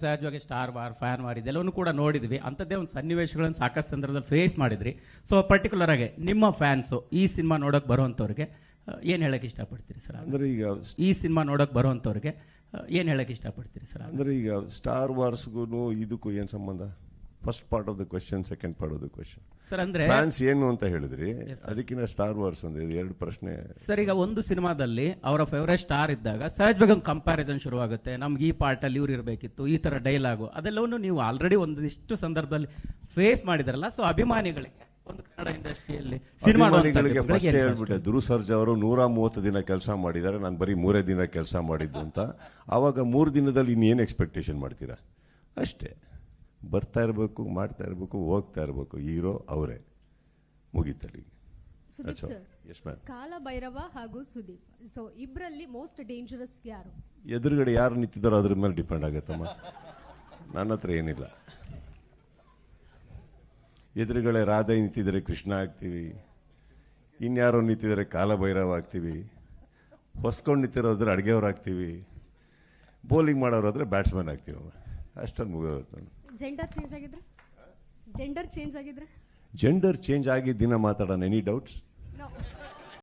ಸಹಜವಾಗಿ star war, fan war ಇದೆಲ್ಲವನ್ನು ಕೂಡ ನೋಡಿದ್ವಿ. ಅಂಥದ್ದೇ ಒಂದು ಸನ್ನಿವೇಶಗಳನ್ನು ಸಾಕಷ್ಟು ಸಂದರ್ಭದಲ್ಲಿ ಫೇಸ್ ಮಾಡಿದ್ರಿ. ಸೊ ಪರ್ಟಿಕ್ಯುಲರ್ ಆಗಿ ನಿಮ್ಮ ಫ್ಯಾನ್ಸು ಈ ಸಿನಿಮಾ ನೋಡೋಕೆ ಬರುವಂಥವ್ರಿಗೆ ಏನು ಹೇಳಕ್ಕೆ ಇಷ್ಟಪಡ್ತೀರಿ ಸರ್? ಅಂದರೆ ಈಗ ಈ ಸಿನಿಮಾ ನೋಡೋಕೆ ಬರುವಂಥವ್ರಿಗೆ ಏನು ಹೇಳಕ್ಕೆ ಇಷ್ಟಪಡ್ತೀರಿ ಸರ್? ಅಂದರೆ ಈಗ ಸ್ಟಾರ್ ವಾರ್ಸ್ಗೂ ಇದಕ್ಕೂ ಏನು ಸಂಬಂಧ? First part of the question, second part of the question. Sir ಅಂದ್ರೆ ಫ್ಯಾನ್ಸ್ ಏನು ಅಂತ ಹೇಳಿದ್ರಿ, ಅದಕ್ಕಿಂತ ಸ್ಟಾರ್ ವಾರ್ಸ್ ಅಂದ್ರೆ ಎರಡು ಪ್ರಶ್ನೆ. ಸರ್ ಈಗ ಒಂದು ಸಿನಿಮಾದಲ್ಲಿ ಅವರ ಫೇವರೇಟ್ ಸ್ಟಾರ್ ಇದ್ದಾಗ ಸಹಜವಾಗಿ ಒಂದು ಕಂಪ್ಯಾರಿಸನ್ ಶುರುವಾಗುತ್ತೆ. ನಮ್ಗೆ ಈ ಪಾರ್ಟ್ ಅಲ್ಲಿ ಇವ್ರು ಇರಬೇಕಿತ್ತು, ಈ ತರ ಡೈಲಾಗು, ಅದೆಲ್ಲವನ್ನು ನೀವು ಆಲ್ರೆಡಿ ಒಂದಿಷ್ಟು ಸಂದರ್ಭದಲ್ಲಿ ಫೇಸ್ ಮಾಡಿದಾರಲ್ಲ. ಸೊ ಅಭಿಮಾನಿಗಳಿಗೆ ಒಂದು ಕನ್ನಡ ಇಂಡಸ್ಟ್ರಿಯಲ್ಲಿ ಅಭಿಮಾನಿಗಳಿಗೆ ಫಸ್ಟ್ ಹೇಳ್ಬಿಟ್ಟೆ, ಧ್ರುವ ಸರ್ಜಾ ಅವರು 130 ದಿನ ಕೆಲಸ ಮಾಡಿದ್ದಾರೆ, ನಾನು ಬರೀ 3 ದಿನ ಕೆಲಸ ಮಾಡಿದ್ದು ಅಂತ. ಆವಾಗ 3 ದಿನದಲ್ಲಿ ಇನ್ನೇನು ಎಕ್ಸ್ಪೆಕ್ಟೇಷನ್ ಮಾಡ್ತೀರಾ? ಅಷ್ಟೇ, ಬರ್ತಾ ಇರಬೇಕು, ಮಾಡ್ತಾ ಇರಬೇಕು, ಹೋಗ್ತಾ ಇರಬೇಕು. ಹೀರೋ ಅವರೇ, ಮುಗೀತಲ್ಲಿ. ಕಾಲ ಭೈರವ ಹಾಗೂ ಸುದೀಪ್, ಸೊ ಇಬ್ಬರಲ್ಲಿ ಮೋಸ್ಟ್ ಡೇಂಜರಸ್ ಯಾರು? ಎದುರುಗಡೆ ಯಾರು ನಿಂತಿದ್ದಾರೋ ಅದ್ರ ಮೇಲೆ ಡಿಪೆಂಡ್ ಆಗುತ್ತಮ್ಮ. ನನ್ನ ಹತ್ರ ಏನಿಲ್ಲ. ಎದುರುಗಡೆ ರಾಧೆ ನಿಂತಿದ್ರೆ ಕೃಷ್ಣ ಆಗ್ತೀವಿ, ಇನ್ಯಾರೋ ನಿಂತಿದ್ರೆ ಕಾಲ ಭೈರವ ಆಗ್ತೀವಿ, ಹೊಸ್ಕೊಂಡು ನಿಂತಿರೋದ್ರೆ ಅಡುಗೆಯವ್ರು ಆಗ್ತೀವಿ, ಬೌಲಿಂಗ್ ಮಾಡೋರಾದ್ರೆ ಬ್ಯಾಟ್ಸ್ಮನ್ ಆಗ್ತೀವಮ್ಮ. ಅಷ್ಟೊಂದು ಮುಗಿದೋಗುತ್ತೆ. ನಾನು ಜೆಂಡರ್ ಚೇಂಜ್ ಆಗಿದ್ರೆ ಜೆಂಡರ್ ಚೇಂಜ್ ಆಗಿ ದಿನ ಮಾತಾಡೋಣ. Any doubts? ನೋ.